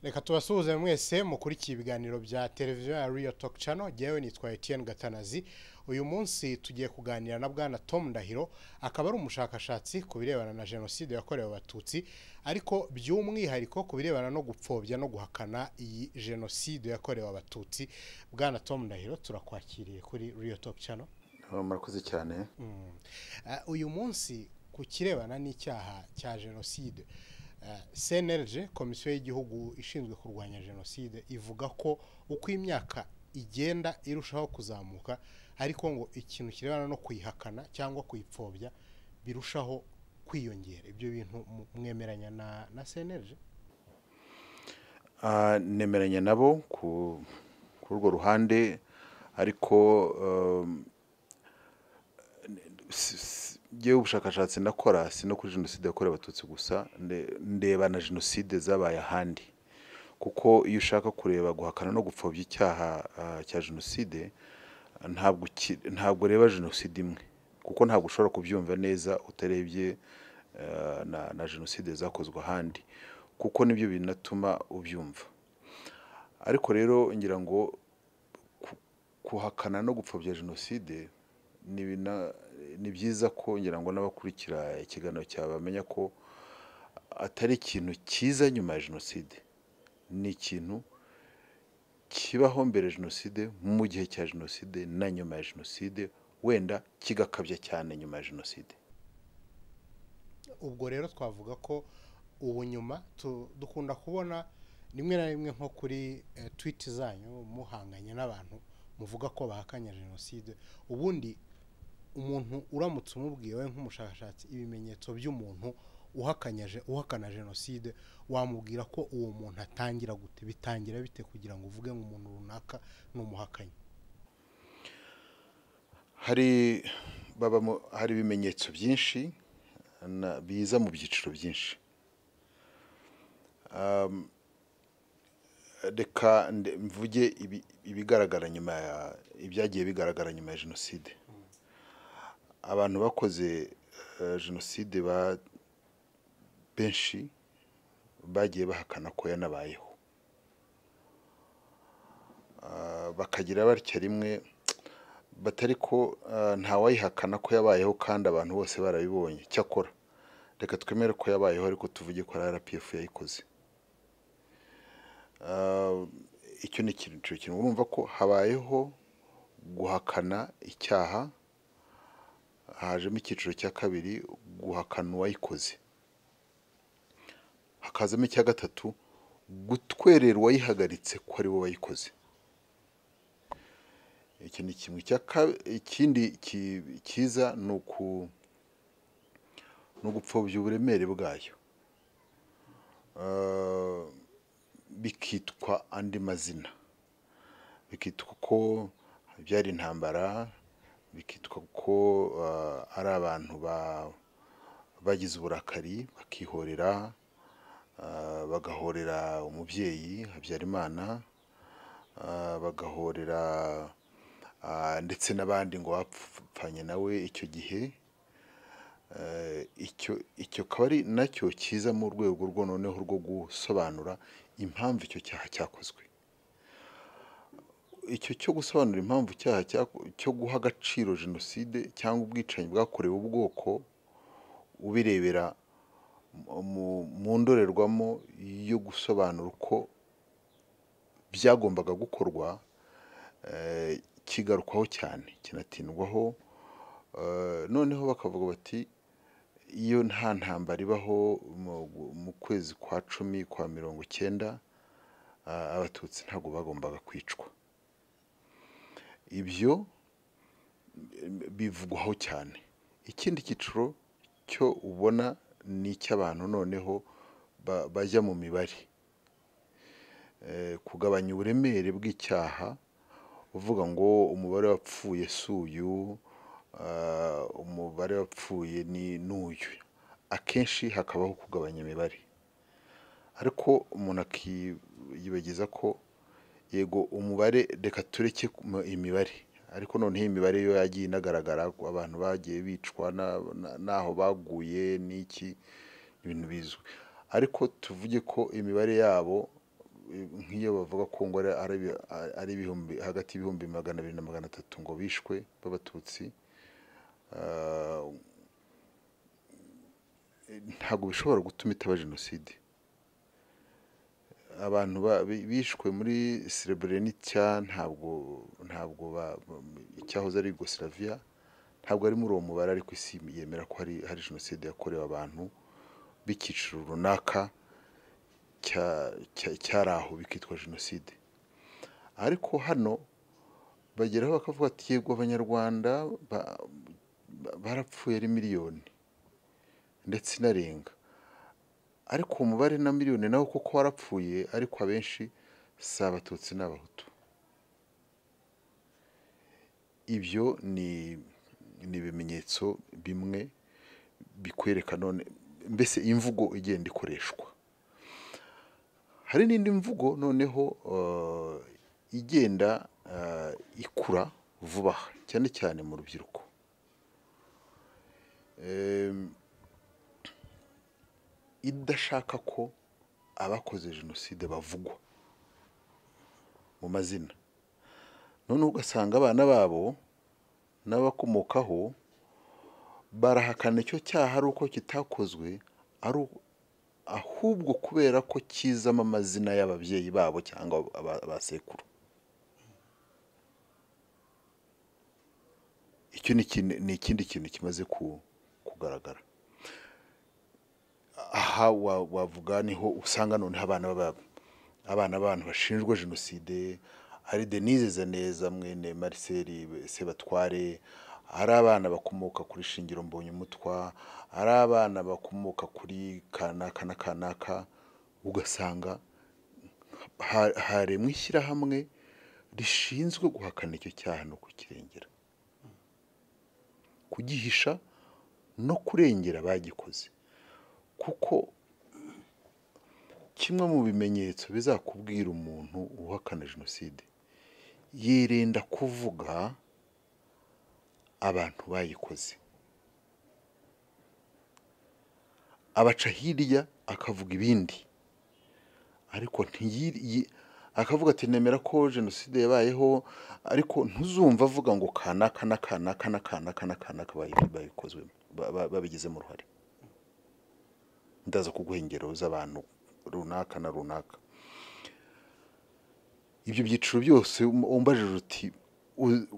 Reka tubasuhuze mwese mukurikiye ibiganiro bya televiziyo ya Real Talk Channel. Jyewe nitwa Etienne Gatanazi. Uyu munsi tugiye kuganira na bwana Tom Ndahiro, akaba ari umushakashatsi ku birebana na jenoside yakorewe abatutsi, ariko by'umwihariko ku birebana no gupfobya no guhakana iyi jenoside yakorewe abatutsi. Bwana Tom Ndahiro, turakwakiriye kuri Real Talk Channel. Murakoze cyane. Uyu munsi ku kirebana n'icyaha cya jenoside, CNLG, komisiyo y'igihugu ishinzwe kurwanya jenoside, ivuga ko uko imyaka igenda irushaho kuzamuka, ariko ngo ikintu kirebana no kuyihakana cyangwa kuyipfobya birushaho kwiyongera. Ibyo bintu mwemeranya na CNLG? Nemeranya nabo ku urwo ruhande, ariko ngewe ubushakashatsi ndakora si no kuri jenoside yakorewe abatutsi gusa, ndeba na jenoside zabaye ahandi, kuko iyo ushaka kureba guhakana no gupfobya icyaha cya jenoside, ntabwo ureba jenoside imwe, kuko ntabwo ushobora kubyumva neza utarebye na jenoside zakozwe ahandi, kuko nibyo binatuma ubyumva. Ariko rero ngira ngo kuhakana no gupfobya jenoside ni byiza ko ngira ngo n'abakurikira ikiganiro cyawe bamenya ko atari ikintu cyiza nyuma ya jenoside, ni ikintu kibaho mbere ya jenoside, mu gihe cya jenoside na nyuma ya jenoside, wenda kigakabya cyane nyuma ya jenoside. Ubwo rero twavuga ko ubu nyuma dukunda kubona rimwe na rimwe nko kuri tweet zanyu muhanganye n'abantu muvuga ko bahakanya jenoside. Ubundi umuntu uramutse umubwiye, we nk'umushakashatsi, ibimenyetso by'umuntu uhakana jenoside, wamubwira ko uwo muntu atangira gute? Bitangira bite kugira ngo uvuge ngo umuntu runaka ni umuhakanyi? Hari ibimenyetso byinshi biza mu byiciro byinshi. Reka mvuge ibigaragara nyuma ibyagiye bigaragara nyuma ya jenoside. Abantu bakoze jenoside benshi bagiye bahakana ko yanabayeho, bakagira batya rimwe batari ko ntawayihakana ko yabayeho kandi abantu bose barabibonye. Cyakora reka twemere ko yabayeho, ariko tuvuge ko RPF yayikoze. Icyo ni ikintu urumva ko habayeho guhakana icyaha. Hajemo icyiciro cya kabiri, guhakana uwayikoze. Hakazamo icya gatatu, gutwerera uwayihagaritse ko ari we wayikoze. Iki ni kimwe. Ikindi cyiza ni ugupfobya uburemere bwayo, bikitwa andi mazina, bikitwa ko byari intambara, bikitwa ko ari abantu bagize uburakari bakihorera, bagahorera umubyeyi Habyarimana, bagahorera ndetse n'abandi ngo bapfanye nawe icyo gihe. Icyo akaba ari nacyo cyiza mu rwego rwo noneho rwo gusobanura impamvu icyo cyaha cyakozwe. Icyo cyo gusobanura impamvu icyaha cyo guha agaciro jenoside cyangwa ubwicanyi bwakorewe ubwoko, ubirebera mu ndorerwamo yo gusobanura uko byagombaga gukorwa, kigarukwaho cyane, kinatindwaho. Noneho bakavuga bati iyo nta ntambara ibaho mu kwezi kwa 10 kwa 19, abatutsi ntabwo bagombaga kwicwa. Ibyo bivugwaho cyane. Ikindi cyiciro cyo ubona ni icy'abantu noneho bajya mu mibare, kugabanya uburemere bw'icyaha, uvuga ngo umubare wapfuye si uyu, umubare wapfuye ni n'uyu. Akenshi hakabaho kugabanya imibare, ariko umuntu akiyibagiza ko yego umubare, reka tureke imibare, ariko noneho imibare yo yagiye inagaragara, abantu bagiye bicwa n'aho baguye n'iki, ibintu bizwi. Ariko tuvuge ko imibare yabo nk'iyo bavuga ko ngo ari ibihumbi hagati y'ibihumbi 200 na 300 ngo bishwe b'abatutsi, ntabwo bishobora gutuma itaba jenoside. Abantu bishwe muri Srebrenica ntabwo icyahoze ari Yugoslavia, ntabwo ari muri uwo mubare, ariko isi yemera ko hari jenoside yakorewe abantu b'ikiciro runaka cyari aho bikitwa jenoside. Ariko hano bageraho bakavuga ati yego abanyarwanda barapfuye ari miliyoni ndetse inarenga, ariko umubare na miliyoni nawo kuko warapfuye, ariko abenshi si abatutsi n'abahutu. Ibyo ni ibimenyetso bimwe bikwereka none mbese imvugo igenda ikoreshwa. Hari n'indi mvugo noneho igenda ikura vuba cyane cyane mu rubyiruko, idashaka ko abakoze jenoside bavugwa mu mazina. None ugasanga abana babo n'abakomokaho barahakana icyo cyaha ari uko kitakozwe, ahubwo kubera ko kizamo amazina y'ababyeyi babo cyangwa abasekuru. Icyo ni ikindi kintu kimaze kugaragara. Aha wavuga niho usanga noneho abana b'abantu bashinjwa jenoside, ari Denise Zaneza mwene Marcel Sebatware, ari abana bakomoka kuri Shingiro Mbonyumutwa, ari abana bakomoka kuri kanaka na kanaka, ugasanga haremwe ishyirahamwe rishinzwe guhakana icyo cyaha no kukirengera, kugihisha no kurengera bagikoze. Kuko kimwe mu bimenyetso bizakubwira umuntu uhakana jenoside, yirinda kuvuga abantu bayikoze, abaca hirya akavuga ibindi, ariko akavuga ati nemera ko jenoside yabayeho, ariko ntuzumva avuga ngo kanaka na kanaka na kanaka na kanaka bayikozwe babigizemo uruhare. Ndaza kuguha ingero z'abantu runaka na runaka. Ibyo byiciro byose umbajije uti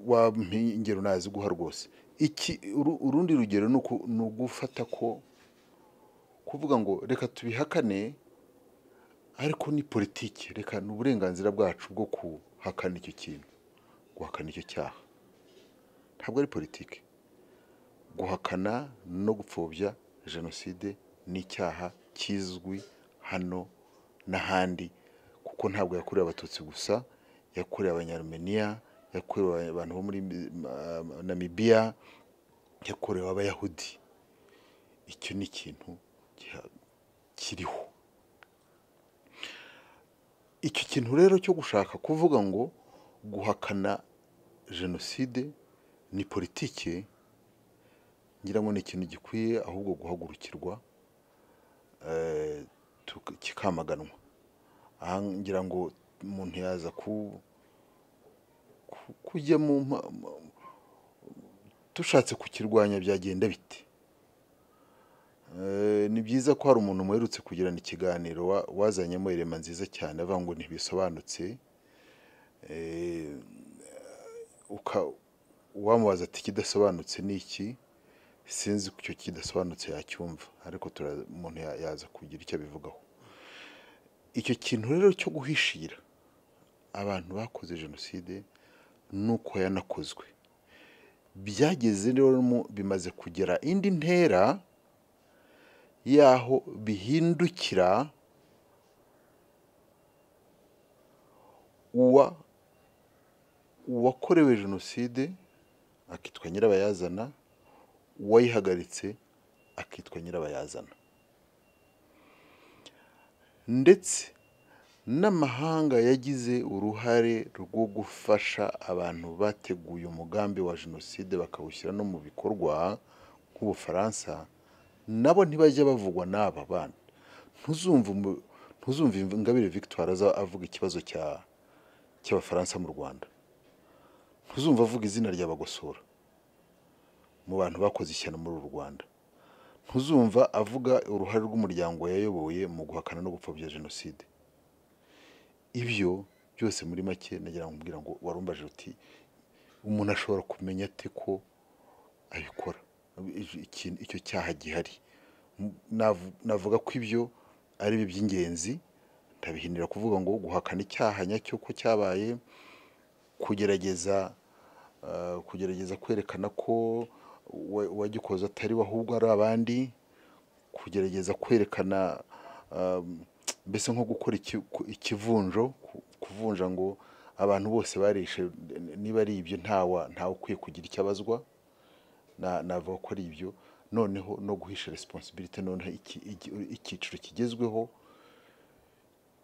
wampa ingero nazi guha rwose. Urundi rugero ni ugufata ko kuvuga ngo reka tubihakane, ariko ni politiki, reka ni uburenganzira bwacu bwo kuhakana icyo kintu, guhakana icyo cyaha. Ntabwo ari politiki. Guhakana no gupfobya jenoside ni icyaha kizwi hano n'ahandi, kuko ntabwo yakorewe abatutsi gusa, yakorewe abanyarumeniya, yakorewe abantu bo muri Namibia, yakorewe abayahudi. Icyo ni ikintu kiriho. Icyo kintu rero cyo gushaka kuvuga ngo guhakana jenoside ni politiki, ngira ngo ni ikintu gikwiye ahubwo guhagurukirwa kikamaganwa. Aha ngira ngo umuntu yaza kujya dushatse kukirwanya byagenda bite. Ni byiza ko hari umuntu muherutse kugirana ikiganiro wazanyemo irema nziza cyane, avuga ngo ntibisobanutse, wamubaza ati kidasobanutse ni iki, sinzi ko icyo kidasobanutse yacyumva, ariko umuntu yaza kugira icyo abivugaho. Icyo kintu rero cyo guhishira abantu bakoze jenoside nuko yanakozwe, byageze rero bimaze kugera indi ntera yaho bihindukira uwakorewe jenoside akitwa nyirabayazana, uwayihagaritse akitwa nyirabayazana. Ndetse n'amahanga yagize uruhare rwo gufasha abantu bateguye umugambi wa jenoside bakawushyira no mu bikorwa, nk'Ubufaransa, nabo ntibajya bavugwa n'aba bana. ntuzumva Ingabire Victoire aza avuga ikibazo cy'abafaransa mu Rwanda, ntuzumva avuga izina rya Bagosora mu bantu bakoze ishyano muri uru Rwanda, ntuzumva avuga uruhare rw'umuryango yayoboye mu guhakana no gupfobya jenoside. Ibyo byose muri make nagira ngo mbwira ngo warumbaje uti umuntu ashobora kumenya ate ko abikora icyo cyaha gihari. Navuga ko ibyo ari byo by'ingenzi, ndabihinira kuvuga ngo guhakana icyaha nyacyo ko cyabaye, kugerageza kwerekana ko wagikoze atari we ahubwo ari abandi, kugerageza kwerekana mbese nko gukora ikivunjo, kuvunja ngo abantu bose barishe, niba ari ibyo ntawe ukwiye kugira icyo abazwa, navuga ko ari ibyo. Noneho no guhisha responsibility, noneho icyiciro kigezweho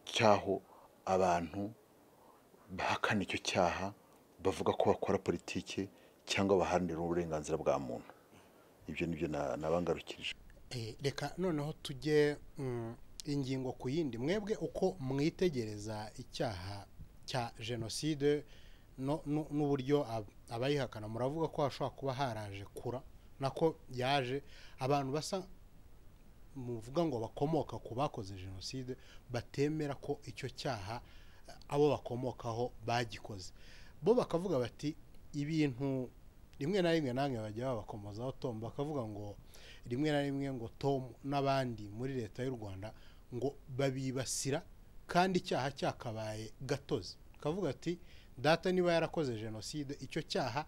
cyaho abantu bahakana icyo cyaha bavuga ko bakora politiki cyangwa baharanira uburenganzira bwa muntu. Ibyo nibyo nabangarukirije. Reka noneho tujye ingingo ku yindi. Mwebwe uko mwitegereza icyaha cya jenoside n'uburyo abayihakana, muravuga ko hashobora kuba haraje kura nako yaje abantu basa muvuga ngo bakomoka ku bakoze jenoside batemera ko icyo cyaha abo bakomokaho bagikoze, bo bakavuga bati ibintu rimwe na rimwe namwe bajya babakomozaho Tom, bakavuga ngo rimwe na rimwe ngo Tom n'abandi muri leta y'u Rwanda ngo babibasira kandi icyaha cyakabaye gatozi. Kavuga ati data niba yarakoze jenoside, icyo cyaha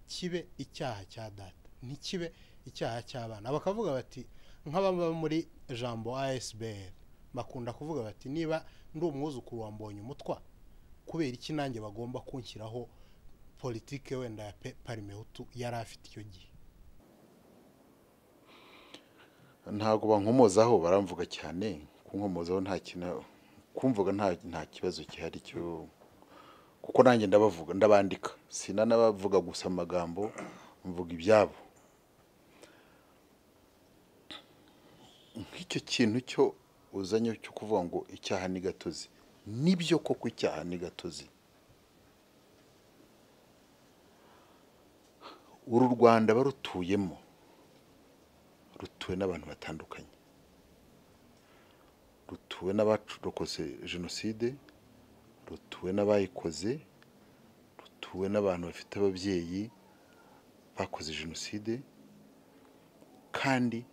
kibe icyaha cya data, ntikibe icyaha cy'abana. Bakavuga bati nk'ababa muri jambo ASBL bakunda kuvuga bati niba ndi umwuzukuru wa Mbonyumutwa, kubera iki nanjye bagomba kunshyiraho politike wenda ya Parimehutu yari afite icyo gihe. Ntago bankomozaho, baramvuga cyane, kunkomozaho nta kintu, kumvuga nta kibazo gihari cyo, kuko nanjye ndabavuga, ndabandika, sinanabavuga gusa amagambo, mvuga ibyabo. Nk'icyo kintu cyo uzanye cyo kuvuga ngo icyaha ni gatozi, nibyo koko icyaha ni gatozi. Uru Rwanda barutuyemo, rutuwe n'abantu batandukanye, rutuwe n'abarokoze jenoside, rutuwe n'abayikoze, rutuwe n'abantu bafite ababyeyi bakoze jenoside, kandi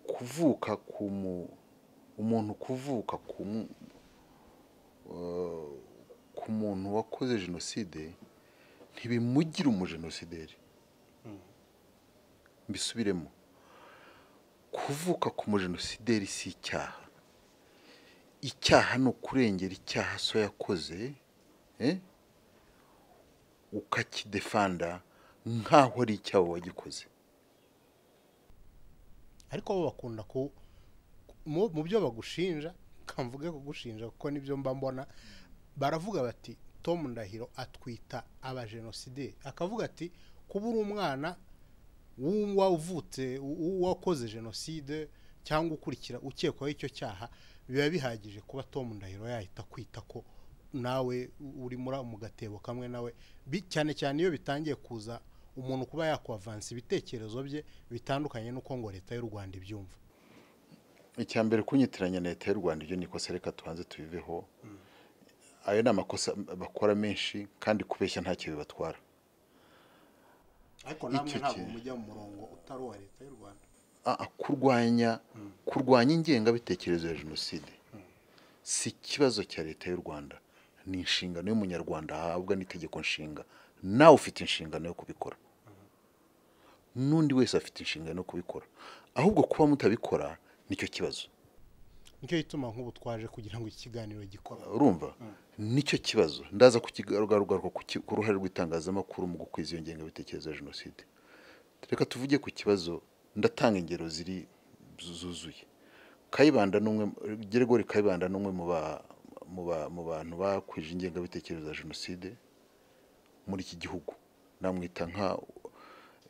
kuvuka umuntu kuvuka ku muntu wakoze jenoside ntibimugira umujenosideri. Mbisubiremo, kuvuka ku mujenosideri si icyaha. Icyaha ni ukurengera icyaha so yakoze, ukakidefanda nk'aho ari icyaha wagikoze. Ariko bo bakunda mu byo bagushinja, kamvuge kugushinja kuko nibyo mba mbona, baravuga bati Tom Ndahiro atwita abajenosideri. Akavuga ati kuba uri umwana wavutse wakoze jenoside cyangwa ukurikira ukekwaho icyo cyaha, biba bihagije kuba Tom Ndahiro yahita kwita ko nawe uri mu gatebo kamwe nawe, cyane cyane iyo bitangiye kuza umuntu kuba yakwavansa ibitekerezo bye bitandukanye n'uko ngo leta y'u Rwanda ibyumva. Icyambere kunyitiranya na leta y'u Rwanda, ibyo nikosa, reka tubanze tubiveho. Ayo ni amakosa bakora menshi, kandi kubeshya ntacyo bibatwara. Ariko namwe ntabwo mujya mu murongo utari uwa leta y'u Rwanda. Kurwanya ingengabitekerezo ya jenoside si ikibazo cya leta y'u Rwanda, ni inshingano y'umunyarwanda ahabwa n'itegeko nshinga. Nawe ufite inshingano yo kubikora, n'undi wese afite inshingano yo kubikora. Ahubwo kuba mutabikora nicyo kibazo. Nicyo gituma nk'ubu twaje kugira ngo ikiganiro gikora. Urumva, nicyo kibazo. Ndaza kukigaruka ku ruhare rw'itangazamakuru mu gukwiza iyo ngengabitekerezo ya jenoside. Reka tuvuge ku kibazo, ndatanga ingero ziri zuzuye. Kayibanda n'umwe, Gregory Kayibanda n'umwe mu bantu bakwije ingengabitekerezo ya jenoside muri iki gihugu. Namwita nka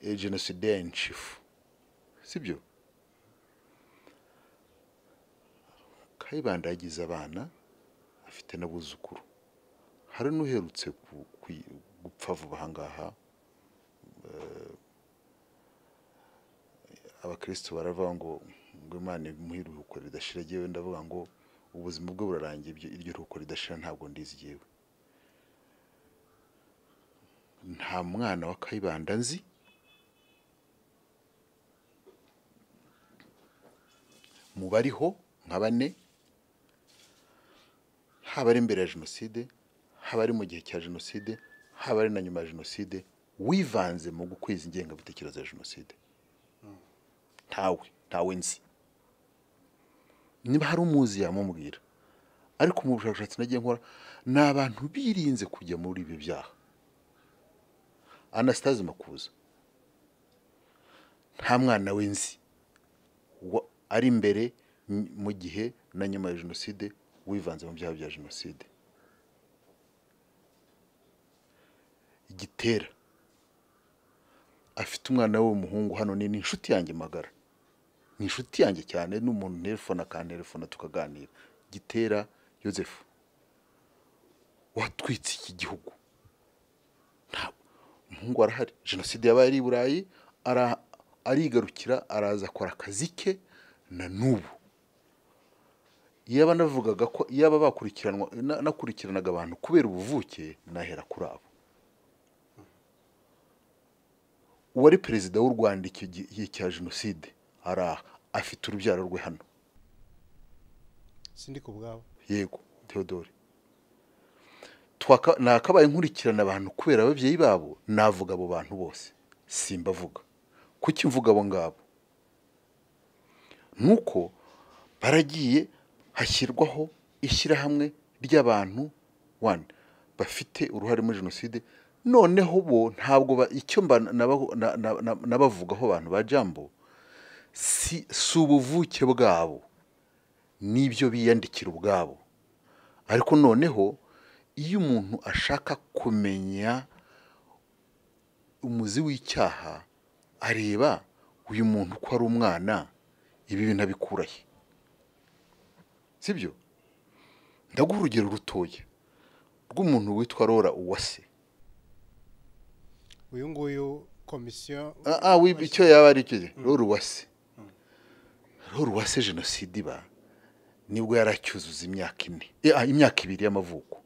genocide in chief, sibyo? Kayibanda yagize abana afite n'abuzukuru, hari n'uherutse gupfa vuba ahangaha. Abakristo baravuga ngo Imana imuhe iruhuko ridashira, jyewe ndavuga ngo ubuzima bwe burarangiye, iryo ruhuko ridashira ntabwo ndizi jyewe. Nta mwana wa Kayibanda nzi, mu bariho nka bane, haba ari imbere ya jenoside, haba ari mu gihe cya jenoside, haba ari na nyuma ya jenoside, wivanze mu gukwiza ingengabitekerezo ya jenoside. Ntawe nzi. Niba hari umuzi yamubwira, ariko mu bushakashatsi nagiye nkora ni abantu birinze kujya muri ibi byaha. Anastase Makuza nta mwana we nzi ari imbere, mu gihe na nyuma ya jenoside, wivanze mu byaha bya jenoside. Gitera afite umwana we w'umuhungu hano, ni inshuti yanjye magara, ni inshuti yanjye cyane, n'umuntu telefone akantelefona tukaganira. Gitera Yozefu watwitse iki gihugu, umuhungu arahari. Jenoside yabaye ari i Burayi, arigarukira araza akora akazi ke na n'ubu. Yaba navugaga ko yaba bakurikiranwa, nakurikiranaga abantu kubera ubuvuke, nahera kuri abo. Uwari perezida w'u Rwanda icyo gihe cya jenoside araha, afite urubyaro rwe hano. Sindi ku bwabo. Yego, Theodore. Nakabaye nkurikirana abantu kubera ababyeyi babo, navuga abo bantu bose, simbavuga. Kuki mvuga abo ngabo? Nuko baragiye hashyirwaho ishyirahamwe ry'abantu bafite uruhare muri jenoside. Noneho bo ntabwo icyo nabavugaho abantu ba Jambo si ubuvuke bwabo, nibyo biyandikira ubwabo. Ariko noneho iyo umuntu ashaka kumenya umuzi w'icyaha, areba uyu muntu ko ari umwana, ibi bintu abikurahe. Sibyo? Ndaguha urugero rutoya rw'umuntu witwa Rora Uwase. Uyu nguyu komisiyo icyo yaba ari cyo Rora Uwase. Rora Uwase jenoside iba nibwo yaracyuzuza imyaka 4, imyaka 2 y'amavuko.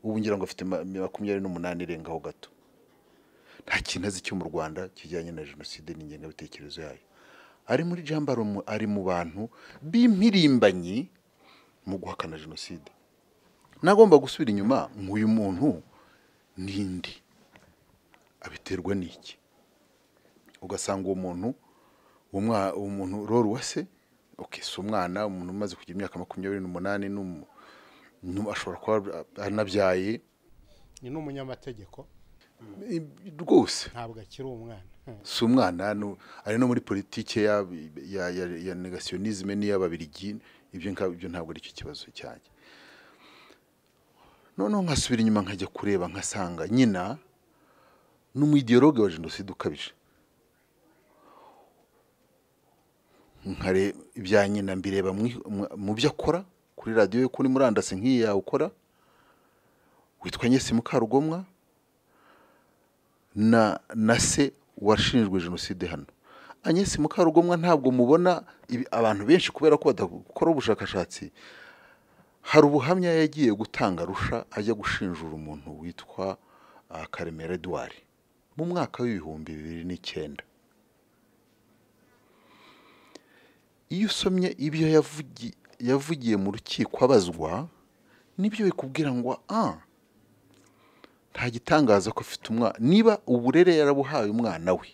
Ubu ngira ngo afite 28 irengaho gato. Nta kintu azi cyo mu Rwanda kijyanye na jenoside n'ingengabitekerezo yayo. Ari muri Jambo, ari mu bantu b'impirimbanyi mu guhakana jenoside. Nagomba gusubira inyuma, nk'uyu muntu nindi, abiterwa n'iki? Ugasanga uwo muntu Rora Uwase, si umwana, umuntu umaze kugira imyaka 28, ashobora kuba anabyaye, ni n'umunyamategeko rwose, ntabwo akiri umwana. Si umwana, ari no muri politike ya negationisme n'iy'Ababiligi. Ibyo ntabwo ari cyo kibazo cyanjye. Noneho nkasubira inyuma nkajya kureba, nkasanga nyina n'umuideologue wa jenoside ukabije. Nkare ibya nyina mbireba mu byo akora kuri radio yo kuri murandasi nk'iyi yawe ukora, witwa Agnes Mukarugomwa, na se washinjwe jenoside hano. Agnes Mukarugomwa ntabwo mubona abantu benshi kubera ko badakora ubushakashatsi. Hari ubuhamya yagiye gutanga Arusha, ajya gushinjura umuntu witwa Karemera Edouard mu mwaka w'2009. Iyo usomye ibyo yavugiye mu rukiko abazwa, nibyo bikubwira ngo nta gitangaza ko afite umwana. Niba uburere yarabuhaye umwana we,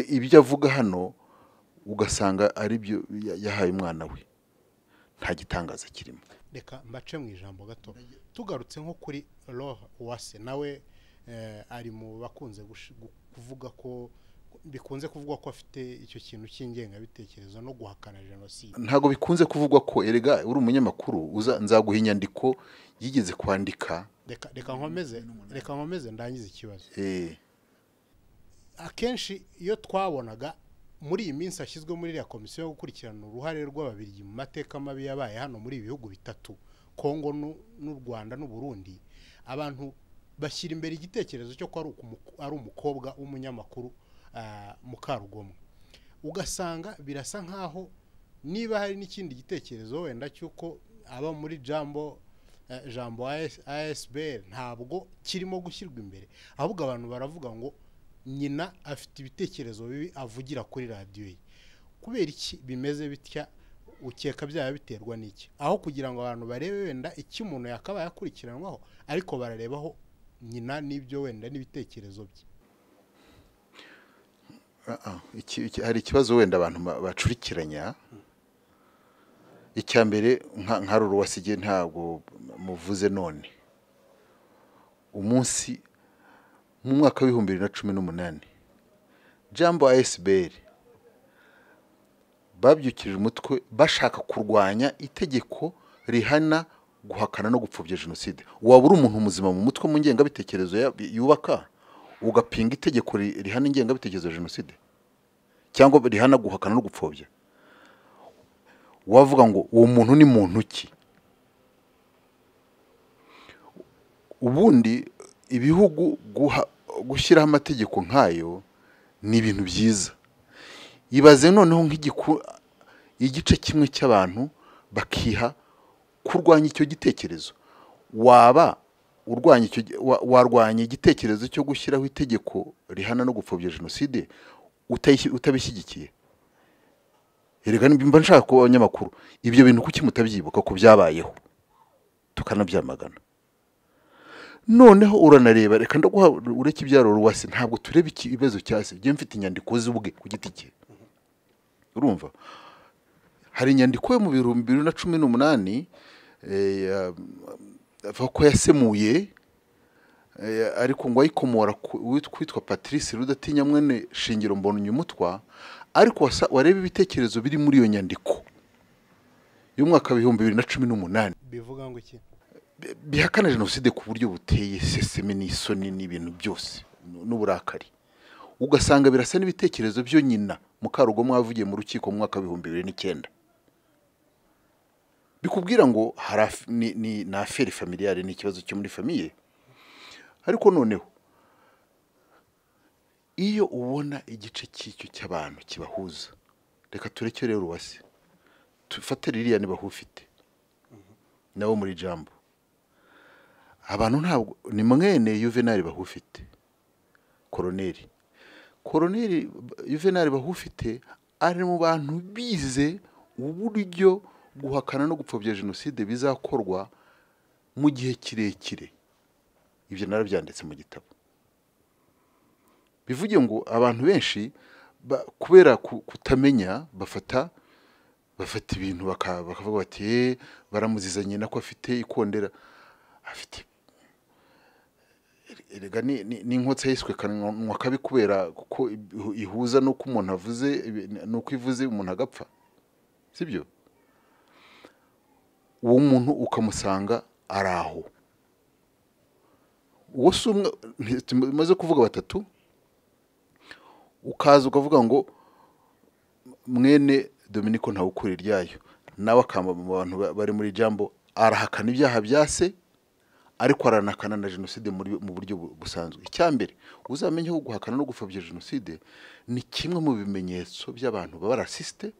ibyo avuga hano ugasanga ari byo yahaye umwana we, nta gitangaza kirimo. Reka mbace mu ijambo gato. Tugarutse nko kuri Rora Uwase, nawe ari mu bakunze kuvuga ko bikunze kuvugwa ko afite icyo kintu cy'ingengabitekerezo no guhakana jenoside. Ntago bikunze kuvugwa ko, erega uri umunyamakuru, nzaguha inyandiko yigeze kwandika. Reka nkomeze ndangiza ikibazo. Akenshi iyo twabonaga muri iyi minsi ashyizwe muri iriya komisiyo yo gukurikirana uruhare rw'ababirigi mu mateka mabi yabaye hano muri ibi bihugu bitatu Kongo n'u Rwanda n'u Burundi abantu bashyira imbere igitekerezo cyo ko ari umukobwa w'umunyamakuru Mukarugomwa ugasanga birasa nkaho niba hari n'ikindi gitekerezo wenda cyuko aba muri jambo ASBL ntabwo kirimo gushyirwa imbere ahubwo abantu baravuga ngo nyina afite ibitekerezo bibi avugira kuri radio ye kubera iki bimeze bitya ukeka byaba biterwa n'iki aho kugira ngo abantu barebe wenda iki umuntu yakabaye akurikiranwaho ariko bararebaho nyina n'ibyo wenda n'ibitekerezo bye hari ikibazo wenda abantu bacurikiranya icyambere nka Ruwasige ntabwo muvuze none umunsi mu mwaka wa 2018 Jambo ASBL babyukirije umutwe bashaka kurwanya itegeko rihana guhakana no gupfobya jenoside waba uri umuntu muzima mu mutwe mu ngenga bitekerezo yubaka ugapinga itegeko rihana ingenga bitekerezo jenoside cyangwa rihana guhakana no gupfobya wavuga ngo uwo muntu ni muntu ki ubundi ibihugu gushyiraho amategeko nkayo ni ibintu byiza ibaze noneho igice kimwe cy'abantu bakiha kurwanya icyo gitekerezo waba warwanya igitekerezo cyo gushyiraho itegeko rihana no gupfobya jenoside utabishyigikiye erega nimba nshaka ko abanyamakuru ibyo bintu kuki mutabyibuka ko byabayeho tukanabyamagana noneho uranareba reka ndaguha ureke ibyaro Ruwasi ntabwo tureba ikibazo cyase byo mfite inyandiko zubwe ku giti cye urumva hari inyandiko yo mu 2018 ko yasemuye ariko ngo ayikomora kwitwa Patrice Rudatinya mwene Shingiro Mbonyumutwa ariko wareba ibitekerezo biri muri iyo nyandiko y'umwaka wa 2018 bivuga ngo iki bihakana jenoside ku buryo buteye seseme n'isoni n'ibintu byose n'uburakari ugasanga birasa n'ibitekerezo byo nyina Mukarugomwa wavugiye mu rukiko mu mwaka wa 2009 bikubwira ngo ni na affaire familiale ni ikibazo cyo muri famille ariko noneho iyo ubona igice cy'icyo cy'abantu kibahuza reka tureke rero Ruwasi tufate ririya niba hufite nabo muri Jambo abantu ntabwo ni mwene Juvenal bahufite Colonel Juvenal bahufite ari mu bantu bize uburyo guhakana no gupfobya jenoside bizakorwa mu gihe kirekire ibyo narabyanditse mu gitabo bivuge ngo abantu benshi kubera kutamenya bafata ibintu bakavuga bati baramuzizanye nako afite ikondera afite erega ni inkotsa yiswe kanwa kabi kubera kuko ihuza no ko umuntu avuze no kwivuze umuntu agapfa sibyo uwo muntu ukamusanga araho wose umwe maze kuvuga batatu ukaza ukavuga ngo mwene Dominico ntawukuri ryayo nawe akamba mu bantu bari muri Jambo arahakana ibyaha byase ariko aranakana na jenoside mu buryo busanzwe icyambere uzamenye ko guhakana no gupfobya jenoside ni kimwe mu bimenyetso by'abantu baba rasiste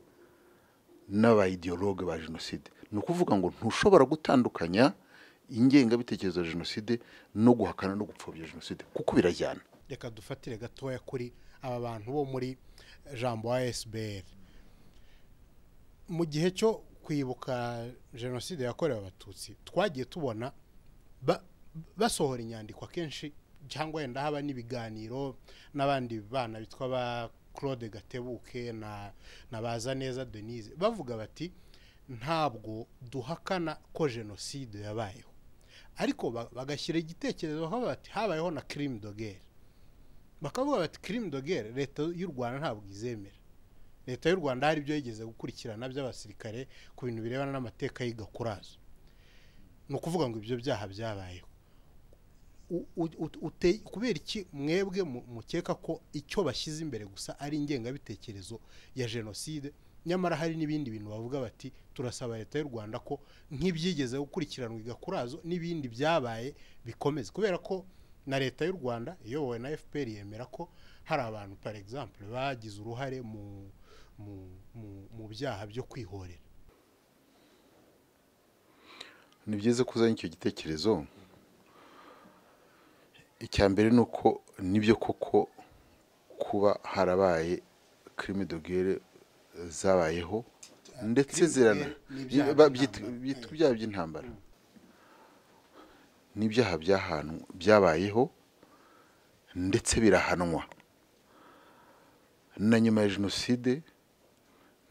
n'aba ideologue ba jenoside no kuvuga ngo ntushobora gutandukanya ingenga bitekerezo jenoside no guhakana no gupfobya jenoside kuko birajyana reka dufatire gatoya kuri aba bantu bo muri Jambo ASBL mu gihe cyo kwibuka jenoside yakorewe abatutsi twagiye tubona basohora inyandiko akenshi cyangwa yenda haba n'ibiganiro n'abandi bana bitwa ba Claude Gatebuke na Bazaneza Denise bavuga bati ntabwo duhakana ko jenoside yabayeho ariko bagashyira igitekerezo aho bati habayeho na crime de guerre bakavuga bati crime de guerre leta y'u Rwanda ntabwo izemera leta y'u Rwanda hari byo yigeze gukurikirana by'abasirikare ku bintu birebana n'amateka y'igakurazo no kuvuga ngo ibyo byaha byabayeho kubera iki mwebwe mukeka ko icyo bashyize imbere gusa ari ingengabitekerezo ya jenoside, nyamara hari n'ibindi bintu bavuga bati turasaba leta y'u Rwanda ko nk'ibyigeze gukurikiranwa igakurazo n'ibindi byabaye bikomeze, kubera ko na leta y'u Rwanda iyobowe na FPR yemera ko hari abantu par exemple bagize uruhare mu byaha byo kwihorera. Ni byiza kuzanya icyo gitekerezo. Icya mbere nuko nibyo koko kuba harabaye crime de guerre zabayeho ndetse byitwa by'intambara n'ibyaha byabayeho ndetse birahanwa. Na nyuma ya jenoside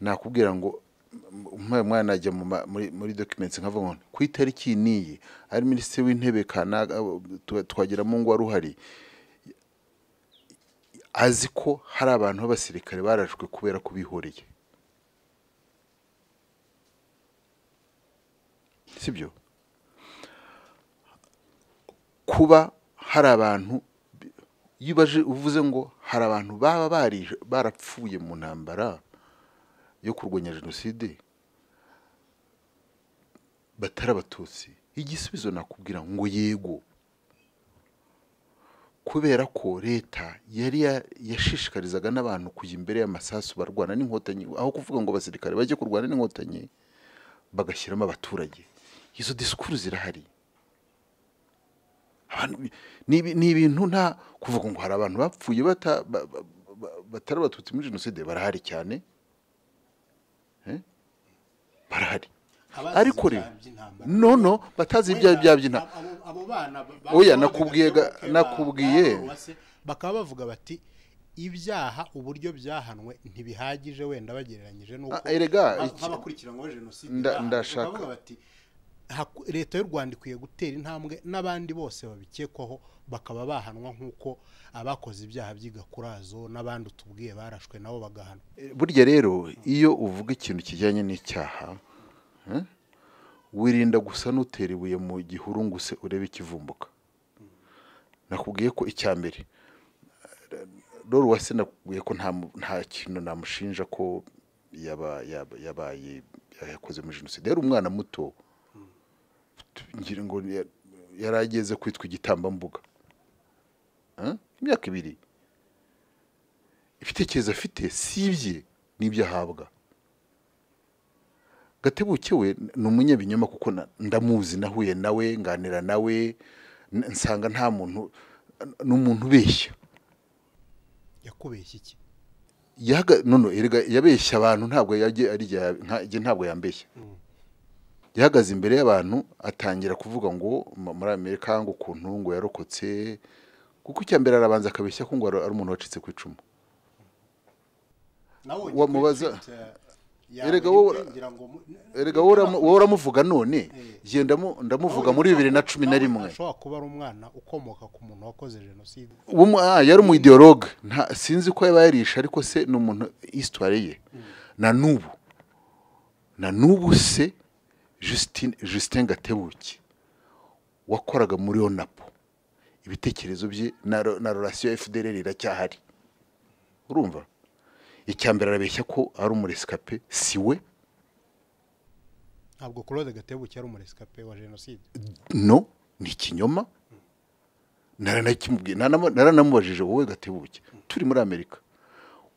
nakubwira ngo umwana ajya muri documents nkavuga ngo ku itariki niyi ari minisitiri w'intebe kana twagiramo ngo waruhari azi ko hari abantu b'abasirikare barashwe kubera kubihoreye, sibyo? Kuba hari abantu yibaje uvuze ngo hari abantu baba barapfuye mu ntambara yo kurwanya jenoside batari abatutsi, igisubizo nakubwira ngo yego, kubera ko leta yari yashishikarizaga n'abantu kujya imbere y'amasasu barwana n'inkotanyi, aho kuvuga ngo abasirikare bajye kurwana n'inkotanyi bagashyiramo abaturage. Izo disikuru zirahari. Ni ibintu nta kuvuga ngo hari abantu bapfuye batari abatutsi muri jenoside, barahari cyane, barahari, ariko rero no batazi ibyaha by'intambara. Abo bana oya nakubwiye bakaba bavuga bati ibyaha uburyo byahanwe ntibihagije, wenda bagereranyije nuko nk'abakurikiranyweho jenoside ndashaka bati leta y'u Rwanda ikwiye gutera intambwe n'abandi bose babikekwaho bakaba bahanwa nk'uko abakoze ibyaha by'igakurazo n'abandi utubwiye barashwe nabo bagahanwa. Burya rero iyo uvuga ikintu kijyanye n'icyaha wirinda gusa n'utera ibuye mu gihuru ngo se urebe ikivumbuka. Nakubwiye ko icya mbere Loro Uwase nakubwiye ko nta kintu namushinja ko yabaye yakoze muri jenoside. Yari umwana muto, ngira ngo yarageze kwitwa igitambambuga, imyaka 2. Ibitekerezo afite sibye n'ibyo ahabwa. Gatebuke we ni umunyabinyoma kuko ndamuzi, nahuye nawe nganira nawe nsanga nta muntu n'umuntu ubeshya. Yakubeshya iki? Yabeshya abantu, ntabwo ntabwo yambeshya. Yahagaze imbere y'abantu atangira kuvuga ngo muri Amerika ngo ukuntu ngo yarokotse, kuko icya mbere arabanza akabeshya ko ngo ari umuntu wacitse ku icumu. Wamubaza erega wowe uramuvuga none genda ndamuvuga muri 2011. Ashobora kuba ari umwana ukomoka ku muntu wakoze jenoside. Yari mu ideologue, sinzi ko yaba yarisha, ariko se ni umuntu histoire ye na nubu se Justin Gatebuke wakoraga muri ONAPO, ibitekerezo bye na relation ya FDLR iracyahari. Urumva icyambere arabeshya ko ari umurescape siwe. Ntabwo Claude Gatebuke ari umurescape wa jenoside. No, ni ikinyoma. Naranamubajije wowe Gatebuke turi muri Amerika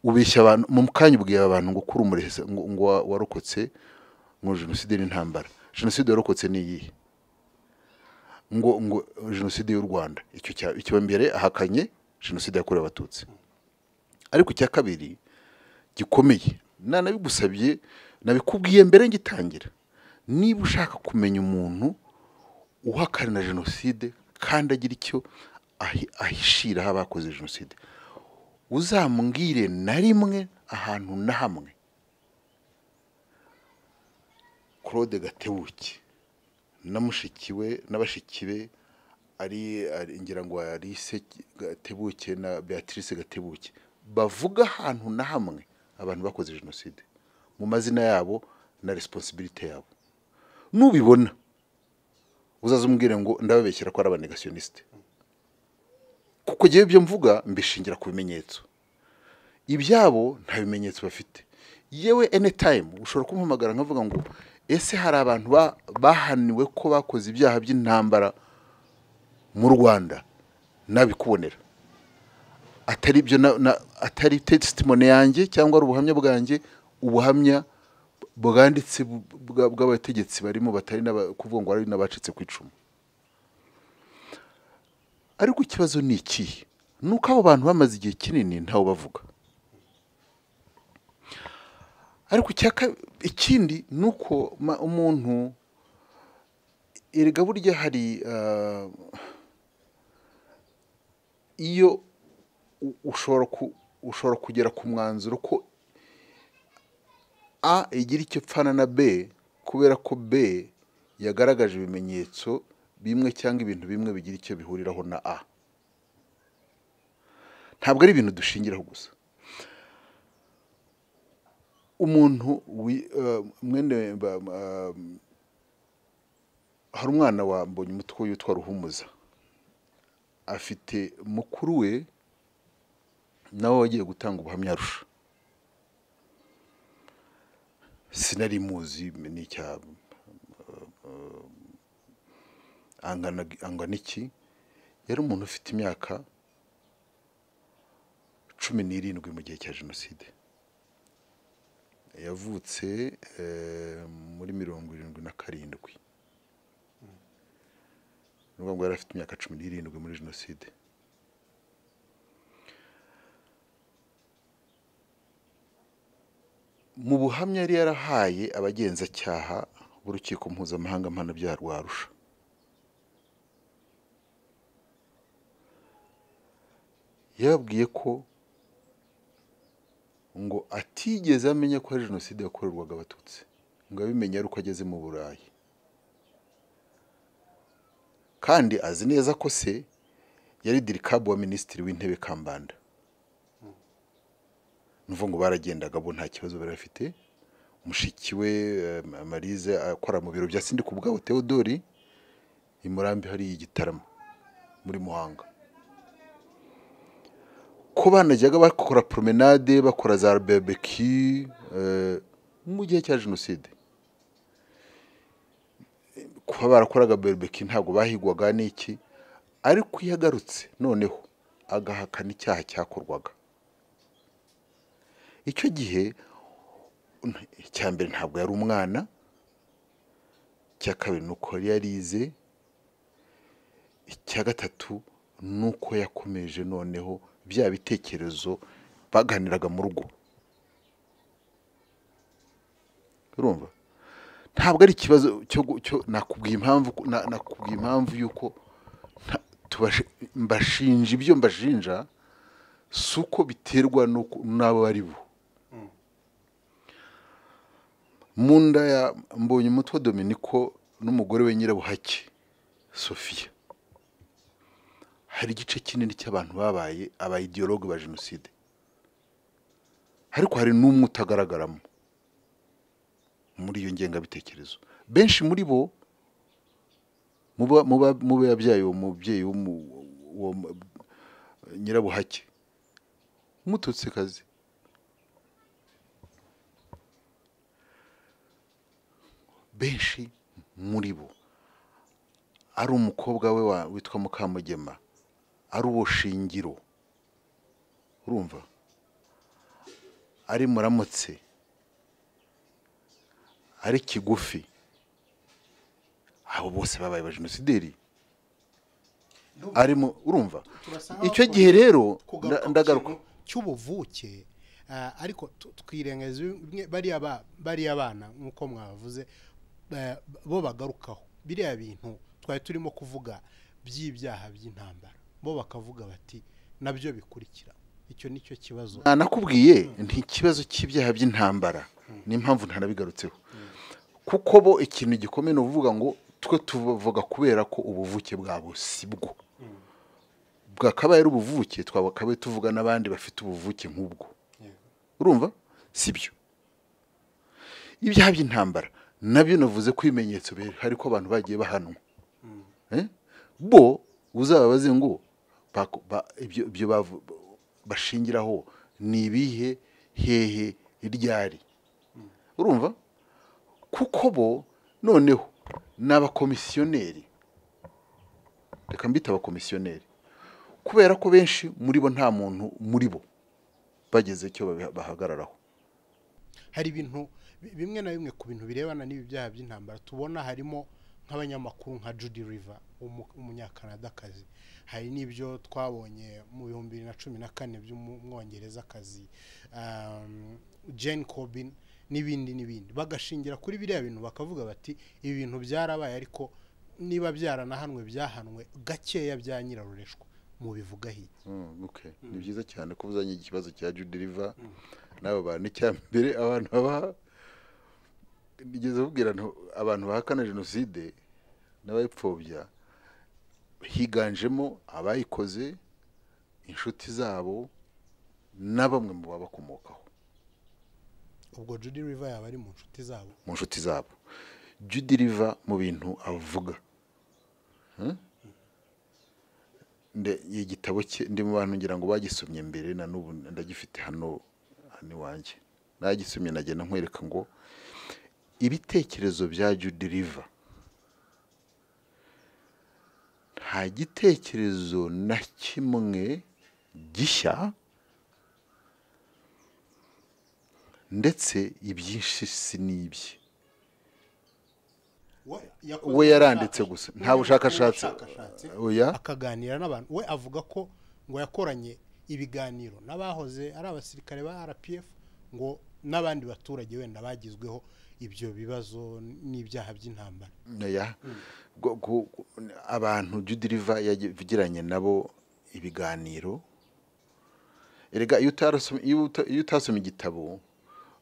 ubeshya abantu mu kanya ubwiye abantu ngo kuri umurese ngo warokotse ngo jenoside n'intambara. Jenoside yarokotse ni iyi ngo jenoside y'u Rwanda, icyo mbere ahakanye jenoside yakorewe abatutsi. Ariko icya kabiri gikomeye nabigusabye nabikubwiye mbere ngitangira, niba ushaka kumenya umuntu uhakana jenoside kandi agira icyo ahishira abakoze jenoside, uzambwire na rimwe ahantu na hamwe Claude Gatebuke namushikiwe n'abashikiwe ari ngira ngo Alice Gatebuke na Beatrice Gatebuke bavuga ahantu na hamwe abantu bakoze jenoside mu mazina yabo na responsibility yabo. Nubibona uzazumbwire ngo ndababeshyira ko ari abanegationiste. kuko giye byo mvuga mbishingira ku bimenyetso ibyabo nta bimenyetso bafite yewe anytime ushobora kumpamagara nkavuga ngo ese hari abantu bahaniwe ko bakoze ibyaha by'intambara mu Rwanda nabikubonera atari byo atari testimony yanjye cyangwa ubuhamya bwanjye ubuhamya bwanditse bw'abategetsi barimo batari kuvuga ngo ari nabacitse ku icumu ariko ikibazo ni iki nuko abo bantu bamaze igihe kinini ntawo bavuga ariko ikindi nuko umuntu erega burya hari iyo ushobora kugera ku mwanzuro ko A igira icyo pfana na B kubera ko B yagaragaje ibimenyetso bimwe cyangwa ibintu bimwe bigira icyo bihuriraho na A ntabwo ari ibintu dushingiraho gusa umuntu mwene hari umwana wambonye umutwe witwa Ruhumuza afite mukuru we nawe wagiye gutanga ubuhamya Arusha sinari muzi n'icya angana iki yari umuntu ufite imyaka 17 mu gihe cya jenoside yavutse muri 77 nubwo yari afite imyaka 17 muri jenoside mu buhamya yari yarahaye abagenzacyaha b'urukiko mpuzamahanga mpanabyaha rwa Arusha yabwiye ko ngo atigeze amenya ko ari jenoside yakorerwaga abatutsi ngo abimenye ari uko ageze mu Burayi kandi azi neza ko se yari dirikabu wa minisitiri w'intebe Kambanda nuvuga ngo baragendaga bo nta kibazo bari bafite mushiki we Marize akora mu biro bya Sindika ubwabo Theodori imurambi hari igitaramo muri Muhanga ko banajyaga bakora promenade bakora za barbecue mu gihe cya jenoside kuba barakoraga barbecue ntago bahigwaga n'iki ariko yagarutse noneho agahakana icyaha cyakorwaga icyo gihe cyambere ntabwo yari umwana cya kabiri nuko yarize icya gatatu nuko yakomeje noneho bya bitekerezo baganiraga mu rugo urumva ntabwo ari ikibazo cyo nakubwiye impamvu yuko mbashinja ibyo mbashinja suko biterwa n'abo bari bo munda ya mbonye umutwe Dominico n'umugore we Nyirabuhake Sophia hari igice kinini cy'abantu babaye aba ideologue ba jenoside ariko hari n'umwe utagaragaramo muri iyo ngenga bitekerezo benshi muri bo muba yabyaye umubyeyi wo Nyirabuhake mututse kazi benshi muri bo ari umukobwa we witwa Mukamugema ari uwo Shingiro urumva ari Muramutse ari Kigufi abo bose babaye ba genocideri arimo urumva icyo gihe rero ndagaruka cy'ubuvuke ariko twirengeza bari abana nkuko mwavuze bo bagarukaho biriya bintu twari turimo kuvuga by'ibyaha by'intambara bo bakavuga bati nabyo bikurikira icyo nicyo kibazo nakubwiye nti kibazo cy'ibyaha by'intambara n'impamvu ntanabigarutseho kuko bo ikintu gikomeye no uvuga ngo twe tuvuga kubera ko ubuvuke bwabo sibwo bwakabaye ari ubuvuke twabakabaye tuvuga n'abandi bafite ubuvuke nk'ubwo urumva sibyo ibyaha by'intambara nabyo navuze ko ibimenyetso biri hariko abantu bagiye bahanwa bo uzababaze ngo ibyo bashingiraho ni ibihe hehe ryari urumva kuko bo noneho n'abakomisiyoneri reka mbita abakomisiyoneri kubera ko benshi muri bo nta muntu muri bo bageze icyo bahagararaho. Hari ibintu bimwe na bimwe ku bintu birebana n'ibi byaha by'intambara tubona harimo nk'abanyamakuru nka Judy River umunyakanadakazi, hari n'ibyo twabonye mu 2014 by'umwongerezakazi Jane Corbin n'ibindi bagashingira kuri biriya bintu bakavuga bati ibi bintu byarabaye ariko niba byaranahanwe byahanwe gakeya bya nyirarureshwa mu bivuga hiki. Okay, ni byiza cyane ko uzanye ikibazo cya Judy River nabo bantu cyambere abantu baba nigeze kubwira abantu bahakana jenoside n'abayipfobya higanjemo abayikoze inshuti zabo na bamwe mu babakomokaho. Ubwo Judy River yaba ari mu nshuti zabo Judy River mu bintu avuga igitabo cye ndi mu bantu ngira ngo bagisomye mbere na n'ubu ndagifite hano wanjye nagisomye nagenda nkwereka ngo ibitekerezo bya Judy River nta gitekerezo na kimwe gishya ndetse ibyinshi sinibye we yaranditse gusa nta bushakashatsi oya akaganira n'abantu. We avuga ko ngo yakoranye ibiganiro n'abahoze ari abasirikare ba RPF ngo n'abandi baturage wenda bagizweho ibyo bibazo n'ibyaha by'intambara. Abantu Judy River yavugiranye nabo ibiganiro. Erega iyo utasomye igitabo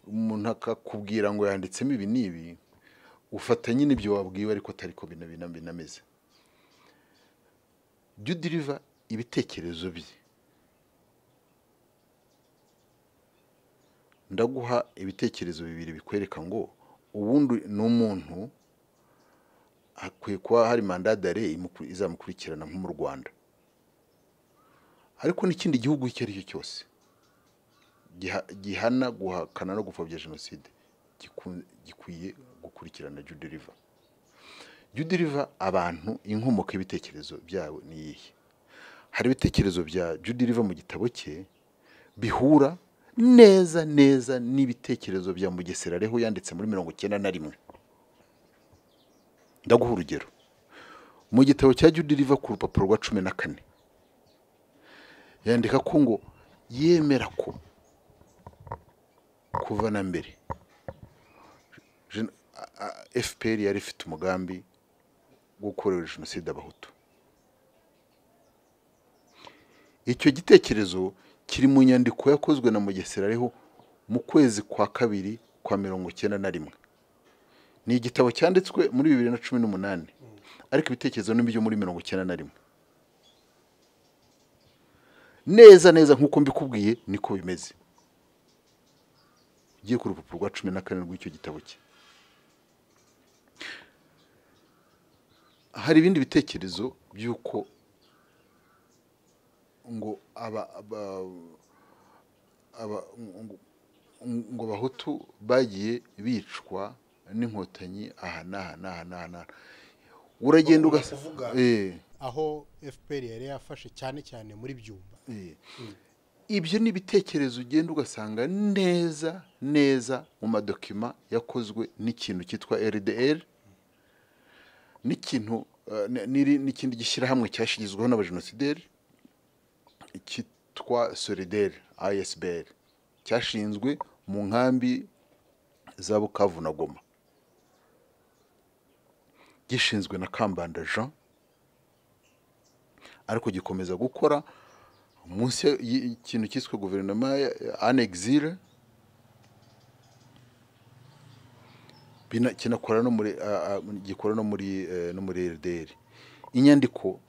umuntu akakubwira ngo yanditsemo ibi nibi ufata nyine ibyo wabwiwe ariko atariko binameze. Judy River ibitekerezo bye ndaguha ibitekerezo bibiri bikwereka ngo ubundi n'umuntu akwiye kuba hari mandat d'arrêt izamukurikirana nko mu Rwanda ariko n'ikindi gihugu icyo ari cyo cyose gihana guhakana no gupfobya jenoside gikwiye gukurikirana Judy River. Judy River abantu inkomoko y'ibitekerezo byawe ni yihe? Hari ibitekerezo bya Judy River mu gitabo cye bihura neza n'ibitekerezo bya Mugesera Reho yanditse muri 1991. Ndaguha urugero mu gitabo cya Judy River ku rupapuro rwa 14 yandika ko ngo yemera ko kuva na mbere FPR yari ifite umugambi wo gukorera jenoside abahutu. Icyo gitekerezo kiri mu nyandiko yakozwe na Mugesera Reho mu kwezi kwa kabiri kwa 1991. Ni igitabo cyanditswe muri 2018 ariko ibitekerezo n'ibyo muri 1991. Neza nkuko mbikubwiye niko bimeze. Ugiye ku rupapuro rwa 14 rw'icyo gitabo cye. Hari ibindi bitekerezo byuko ngo ngo bahutu bagiye bicwa n'inkotanyi aha uragenda ugavuga aho FPR yari yafashe cyane muri Byumba. Ibyo ni bitekerezo ugenda ugasanga neza mu madokima yakozwe n'ikintu cyitwa RDR n'ikintu n'ikindi gishyira hamwe cyashigizweho n'abajenosideri cyitwa Solidaire ASBL cyashinzwe mu nkambi za Bukavu na Goma gishinzwe na Kambanda Jean ariko gikomeza gukora munsi ikintu cyiswe guverinoma en exil kinakora no muri gikora no muri RDR. Inyandiko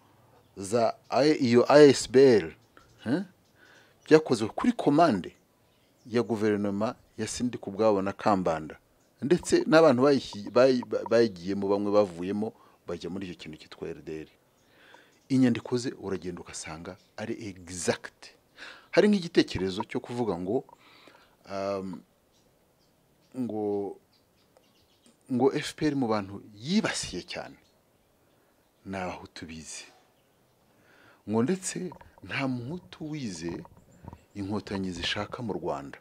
za iyo ASBL byakozwe kuri komande ya guverinoma ya Sindika Ubwabo na Kambanda ndetse n'abantu bayigiyemo bamwe bavuyemo bajya muri icyo kintu cyitwa RDR. inyandiko ze uragenda ugasanga ari exact. Hari nk'igitekerezo cyo kuvuga ngo ngo FPR mu bantu yibasiye cyane ni abahutu bize, ngo ndetse nta muhutu wize inkotanyi zishaka mu Rwanda.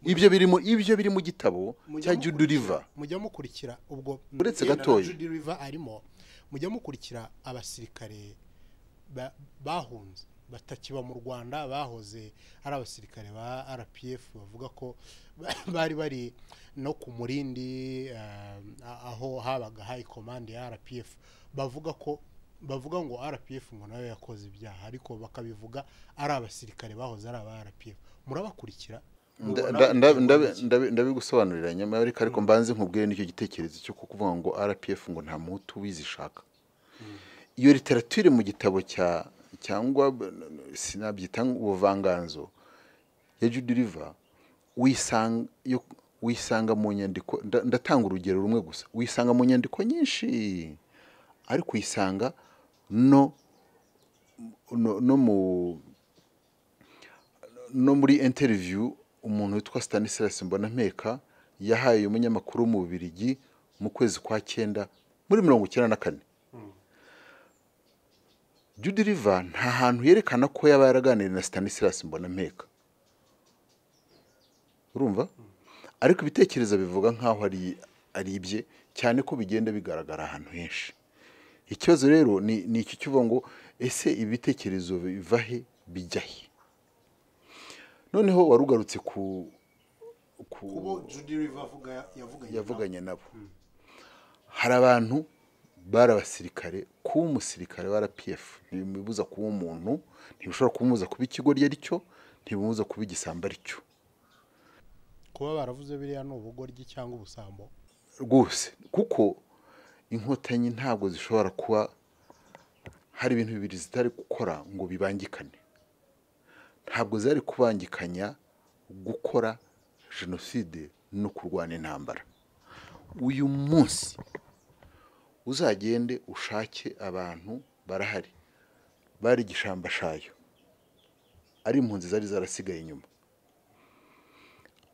Ibyo biri mu gitabo cya Judy River. Mujya mukurikira ubwo uretse gatoya Judy River arimo, mujya mukurikira abasirikare bahunze batakiba mu Rwanda, bahoze ari abasirikare ba RPF, bavuga ko bari no ku Murindi, aho habaga high command ya RPF, bavuga ngo RPF ngo nayo yakoze ibyaha, ariko bakabivuga ari abasirikare bahoze ari aba RPF. Murabakurikira? Ndabigusobanurira nyuma ariko mbanze nkubwire n'icyo gitekerezo cyo kuvuga ngo RPF ngo nta muhutu wizishaka. Iyo literature mu gitabo cyangwa sinabyita ubuvanganzo ya Judy River wisanga mu nyandiko. Ndatanga urugero rumwe gusa. Wisanga mu nyandiko nyinshi, ariko wisanga no muri interview umuntu witwa Stanislas Mbonampeka yahaye umunyamakuru mu Bubiligi mu kwezi kwa 9 muri 1994. Judy River nta hantu yerekana ko yaba yaraganiriye na Stanislas Mbonampeka, urumva? Ariko ibitekerezo bivuga nkaho ari ibye, cyane ko bigenda bigaragara ahantu henshi. Ikibazo rero ni iki cyuvuga ngo ese ibitekerezo biva he bijya he? Noneho warugarutse kubo Judy River yavuganye nabo. Hari abantu bari abasirikare, kuba umusirikare wa RPF ntibimubuza kuba umuntu, ntibishobora kumubuza kuba ikigoryi ari cyo, ntibimubuza kuba igisamba ari cyo. Kuba baravuze biriya ni ubugoryi cyangwa ubusambo rwose, kuko inkotanyi ntabwo zishobora kuba hari ibintu bibiri zitari gukora ngo bibangikane. Ntabwo zari kubangikanya gukora jenoside no kurwana intambara. Uyu munsi uzagende ushake abantu barahari bari gishambashayo, ari impunzi zari zarasigaye inyuma.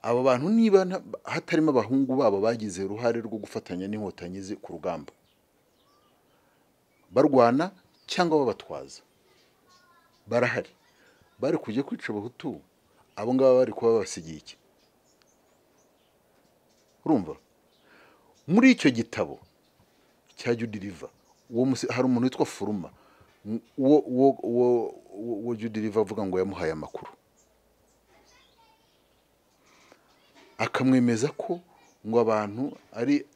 Abo bantu niba hatarimo abahungu babo bagize uruhare rwo gufatanya n'inkotanyi ku rugamba, barwana cyangwa babatwaza, barahari. Bari kujya kwica abahutu, abo ngabo bari kuba babasigiye iki? Urumva? Muri icyo gitabo cya Judy River hari umuntu witwa Furuma, uwo Judy River avuga ngo yamuhaye amakuru, akamwemeza ko ngo abantu ari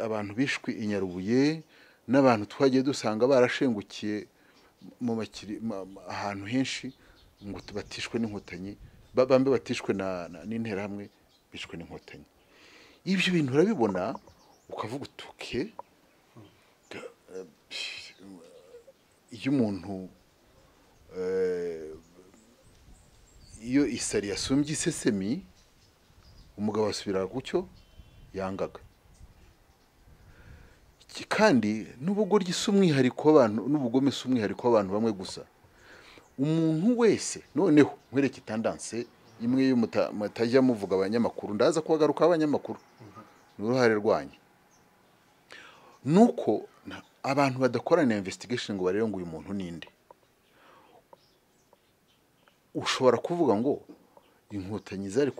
abantu bishwe i Nyarubuye, n'abantu twagiye dusanga barashengukiye mu ahantu henshi, ngo tubatishwe n'inkotanyi, bambe batishwe n'intera hamwe, bishwe n'inkotanyi. Ibyo bintu urabibona ukavuga utuke, iyo umuntu iyo isari yasumbye isesemi, umugabo asubira gucyo yangaga. Kandi n'ubugoryi s'umwihariko w'abantu, n'ubugome s'umwihariko w'abantu bamwe gusa. Umuntu wese noneho nkwereke tendance imwe yo mutajya muvuga abanyamakuru, ndaza kubagaruka abanyamakuru n'uruhare rwanyu, nuko abantu badakorana investigation ngo barebe ngo uyu muntu ninde. Ushobora kuvuga ngo inkotanyi zari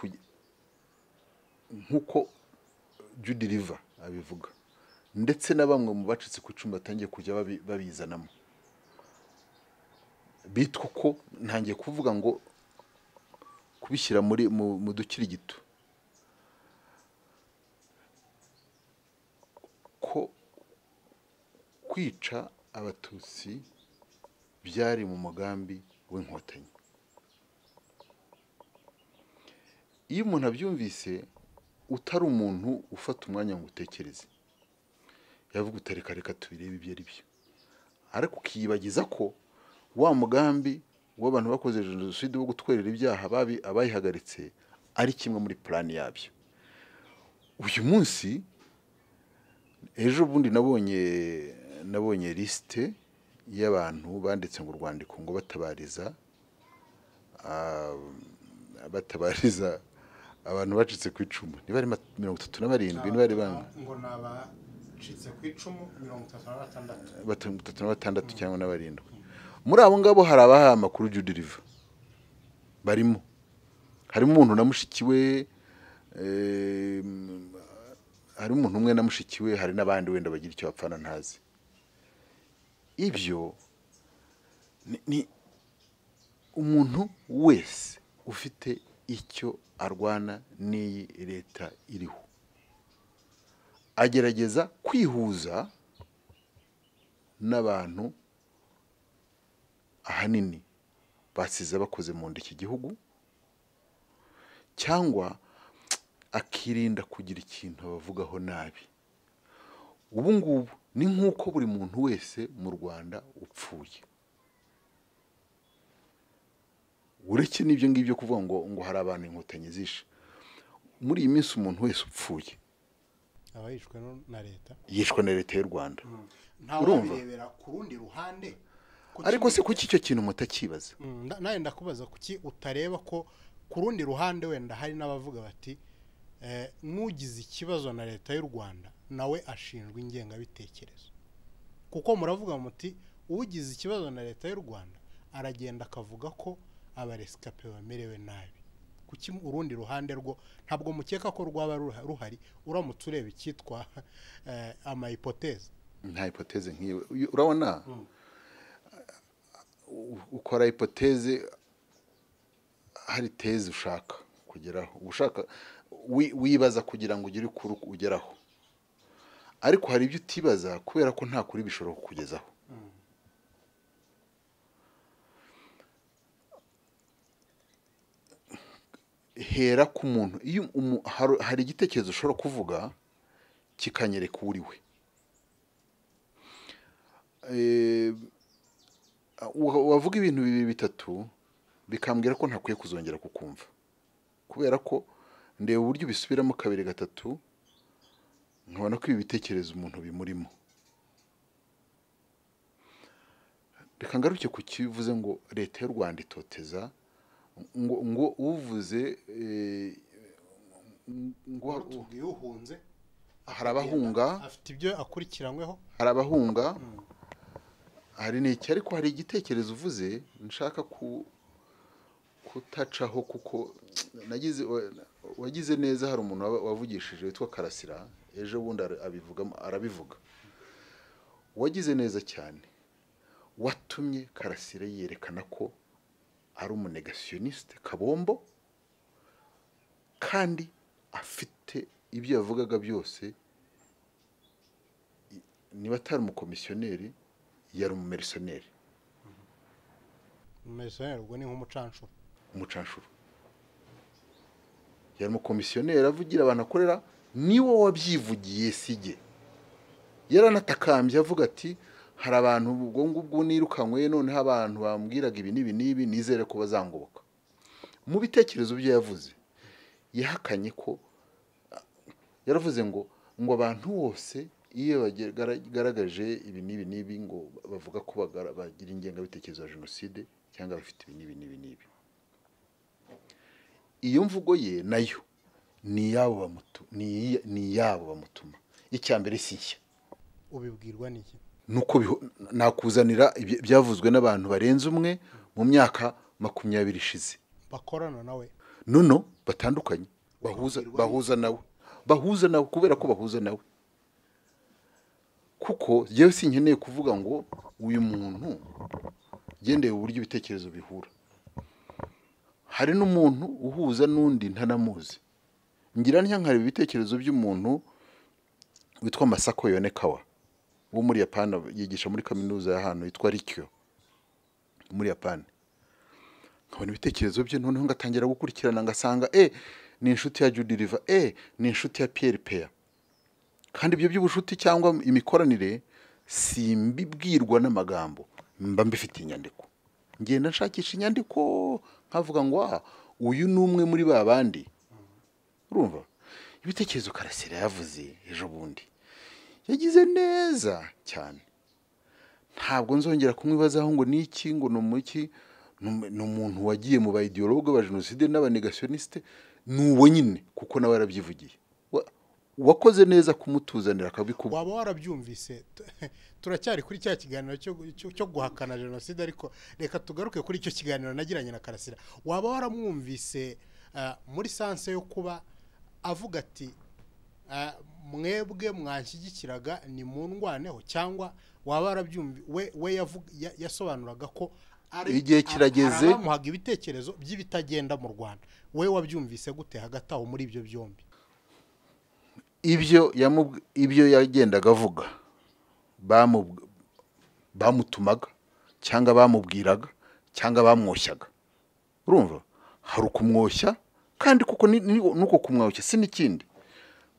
nkuko Judy River abivuga, ndetse na bamwe mu bacitse ku icumi batangiye kujya babizanamo, bitwa ko ntangiye kuvuga ngo kubishyira mu dukirigito, ko kwica abatutsi byari mu mugambi w'inkotanyi. Iyo umuntu abyumvise utari umuntu ufata umwanya ngo utekereze, yavuga utareka reka tubirebe ibyo ari byo, ariko ukiyibagiza ko wa mugambi w'abantu bakoze jenoside wo gutwerera ibyaha abayihagaritse ari kimwe muri plan yabyo. Uyu munsi ejo bundi nabonye liste y'abantu banditse ngo urwandiko ngo batabariza abantu bacitse ku icumu niba ari 37 niba ari banga ngo nabacitse ku icumu 36 36 cyangwa na 7 muri abo ngabo hari abaha amakuru Judy River barimo harimo umuntu namushikiwe hari umuntu umwe namushikiwe hari nabandi wenda bagira icyo bapfana ntazi ibyo ni umuntu wese ufite icyo arwana n'iyi leta iriho agerageza kwihuza n'abantu ahanini basize bakoze mu nda iki gihugu cyangwa akirinda kugira ikintu bavugaho nabi ubu ngubu ni nk'uko buri muntu wese mu Rwanda upfuye ureke n'ibyo ngibyo kuvuga ngo hari abantu inkotanyi zishe muri iyi minsi umuntu wese upfuye abayishwe na leta yishwe na leta y'u Rwanda urumva birebera ku rundi ruhande ariko se kuki icyo kintu mutakibaza nawe ndakubaza kuki utareba ko ku rundi ruhande wenda hari n'abavuga bati n'ugize ikibazo na leta y'u Rwanda nawe ashinjwa ingengabitekerezo kuko muravuga muti ugize ikibazo na leta y'u Rwanda aragenda akavuga ko abarescape bamerewe nabi kuki urundi ruhande rwo ntabwo mukeka ko rwaba ruhari uramutse ureba icyitwa ama hypothèse nta hypothèse nk'iyo urabona ukora hypothèse hari teze ushaka kugeraho ushaka wibaza kugira ngo ugire kuri ugeraho ariko hari ibyo utibaza kubera ko nta kuri bishobora kukugezaho hera ku muntu iyo hari igitekerezo ushobora kuvuga kikanyereka uri we wavuga ibintu bibiri bitatu bikambwira ko ntakwiye kuzongera kukumva kubera ko ndeba uburyo bisubiramo kabiri gatatu nkabona ko ibi bitekerezo umuntu bimurimo reka ngaruke ku kivuze ngo leta y'u Rwanda itoteza ngo uvuze ngo uhunze hari abahunga afite ibyo akurikiranyweho hari abahunga hari n'iki ariko hari igitekerezo uvuze nshaka kutacaho kuko wagize neza hari umuntu wavugishije witwa Karasira ejo bundi arabivuga wagize neza cyane watumye Karasira yerekana ko ari umunegationiste kabombo kandi afite ibyo yavugaga byose niba atari umukomisiyoneri yari umumerisoneri umumerisoneri ubwo ni nk'umucanshuro yari umukomisiyoneri avugira abantu akorera niwe wabyivugiye sijye yaranatakambye avuga ati hari abantu ubwo ngubwo nirukanywe noneho abantu bambwiraga ibi n'ibi nizere ko bazangoboka mu bitekerezo bye yavuze yahakanye ko yaravuze ngo abantu bose iyo bagaragaje ibi n'ibi ngo bavuga ko bagira ingengabitekerezo ya jenoside cyangwa bafite ibi n'ibi iyo mvugo ye nayo ni yabo bamutuma icyambere si nshya ubibwirwa n'iki nuko nakuzanira byavuzwe n'abantu barenze umwe mu myaka 20 ishize bakorana nawe nono batandukanye bahuza nawe kubera ko bahuza nawe kuko jewe sinkeneye kuvuga ngo uyu muntu gendeye uburyo ibitekerezo bihura hari n'umuntu uhuza n'undi ntanamuzi ngira nkari ibitekerezo by'umuntu witwa Masako Yonekawa wo muri Japan yigisha muri kaminuza ya hano yitwa Rikyo muri Japan nkabona ibitekerezo bye noneho ngatangira gukurikirana ngasanga ni inshuti ya Judy River ni inshuti ya Pierre Peya kandi ibyo by'ubushuti cyangwa imikoranire simbibwirwa n'amagambo mba mbifite inyandiko ngenda nshakisha inyandiko nkavuga ngo uyu numwe muri babandi urumva ibitekerezo Karasira yavuze ejo bundi yagize neza cyane. Ntabwo nzongera kumwibazaho ngo niki ngo numuki n'umuntu wagiye mu ba ideologue ba genocide n'abanegationiste nuwo nyine kuko nawe yarabyivugiye. Wakoze neza kumutuzanira akabikuba. Waba warabyumvise turacyari kuri cya kiganiro cyo guhakana genocide, ariko reka tugaruke kuri icyo kiganiro nagiranye na Karasira. Waba waramwumvise muri sanse yo kuba avuga ati mwebwe mwanshyigikiraga ni mu ndwaneho, cyangwa waba warabyumvi we yasobanuraga ko igihe kirageze bamuhaga ibitekerezo by'ibitagenda mu Rwanda? We wabyumvise gute hagati aho muri ibyo byombi? Ibyo yagendaga avuga bamutumaga cyangwa bamubwiraga cyangwa bamwoshyaga. Urumva hari ukumwoshya kandi kuko nuko kumwoshya si n'ikindi.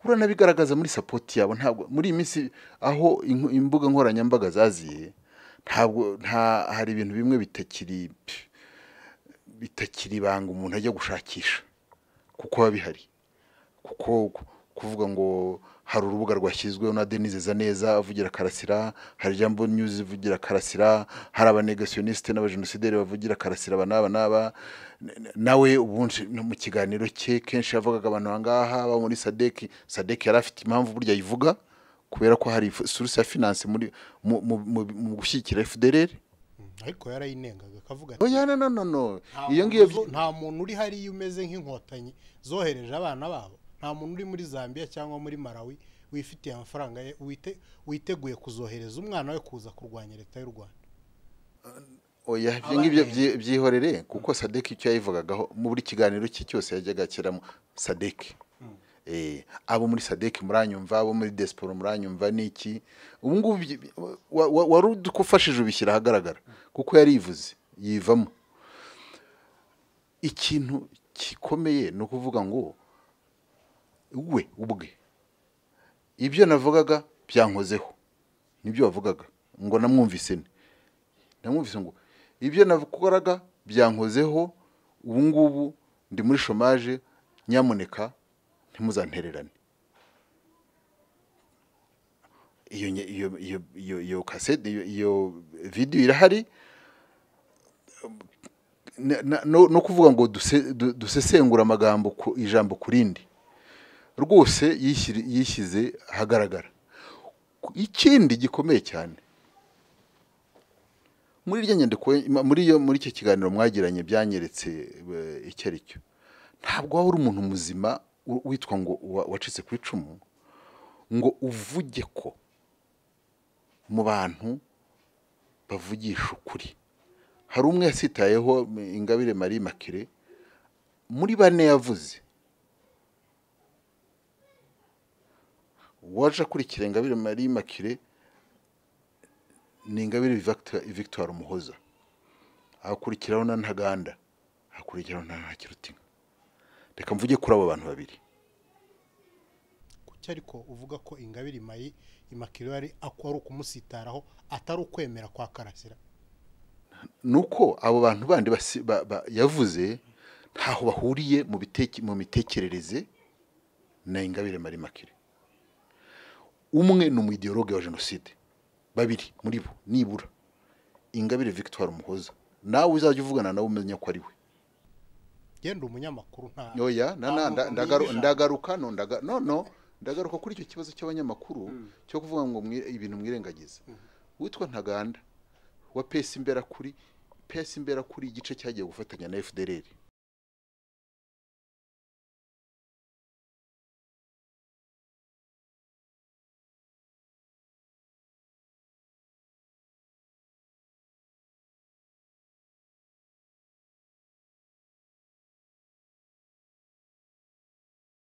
Uranabigaragaza muri support yabo. Ntabwo muri iminsi aho imbuga nkoranyambaga zaziye, ntabwo hari ibintu bimwe bitakiri banga umuntu ajya gushakisha kuko babihari. Kuko kuvuga ngo hari urubuga rwashyizweho na Denise Zaneza avugira Karasira, hari Jambo News ivugira Karasira, hari abanegationiste n'abajenosideri bavugira Karasira banaba nawe ubunje no mu kiganiro cye kenshi yavugaga abantu bangaha ba muri Sadek yari afite impamvu burya yivuga kubera ko hari source ya finance muri mu gushyikira FDLR, ariko yarayinengaga akavuga ati oya no iyo ngiye nta muntu uri hari umeze nk'inkotanyi zohereje abana babo. Nta muntu uri muri Zambia cyangwa muri Malawi wifitiye amafaranga witeguye kuzohereza umwana we kuza kurwanya leta y'u Rwanda. Oya ngibyo byihorere kuko Sadek icyo yayivugagaho mu buri kiganiro cye cyose yajyaga kiramo Sadek. Abo muri Sadek muranyumva, abo muri Diaspora muranyumva niki. Ubu ngubu warudukufashije ubishyira hagaragara kuko yarivuze yivamo. Ikintu kikomeye no kuvuga ngo we ubwe ibyo navugaga byankozeho nibyo wavugaga ngo namwumvise ngo ibyo navugaga byankozeho, ubu ngubu ndi muri chômage, nyamuneka ntimuzantererane. Iyo cassette iyo video irahari, no kuvuga ngo dusesengura amagambo ku ijambo kurindi rwose yishyize hagaragara. Ikindi gikomeye cyane muri iryo nyandiko muri icyo kiganiro mwagiranye byanyeretse icyo ari cyo. Ntabwo waba uri umuntu muzima witwa ngo wacitse ku icumu ngo uvuge ko mu bantu bavugisha ukuri hari umwe yasitayeho Ingabire Marie Makire muri bane yavuze. Waje akurikira Ingabire Marie Makire ni Ingabire Victoire Umuhoza, akurikiraho na Ntaganda, akurikiraho na Ntakirutinka. Reka mvuge kuri abo bantu babiri. Kuki ariko uvuga ko Ingabire Marie Makire ari akwari ukumusitaraho atari ukwemera kwa Karasira? Nuko abo bantu bandi yavuze ntaho bahuriye mu mitekerereze na Ingabire Marie Makire. Umwe ni umuideologue wa genocide, babiri muri bo nibura Ingabire Victoire Umuhoza. Nawe uzajya uvugana nawe umenya ko ari we. Genda umunyamakuru nta oya ndagaruka kuri icyo kibazo cy'abanyamakuru cyo kuvuga ngo ibintu mwirengagiza. Witwa Ntaganda wa pesi imbera kuri igice cyagiye gufatanya na FDLR.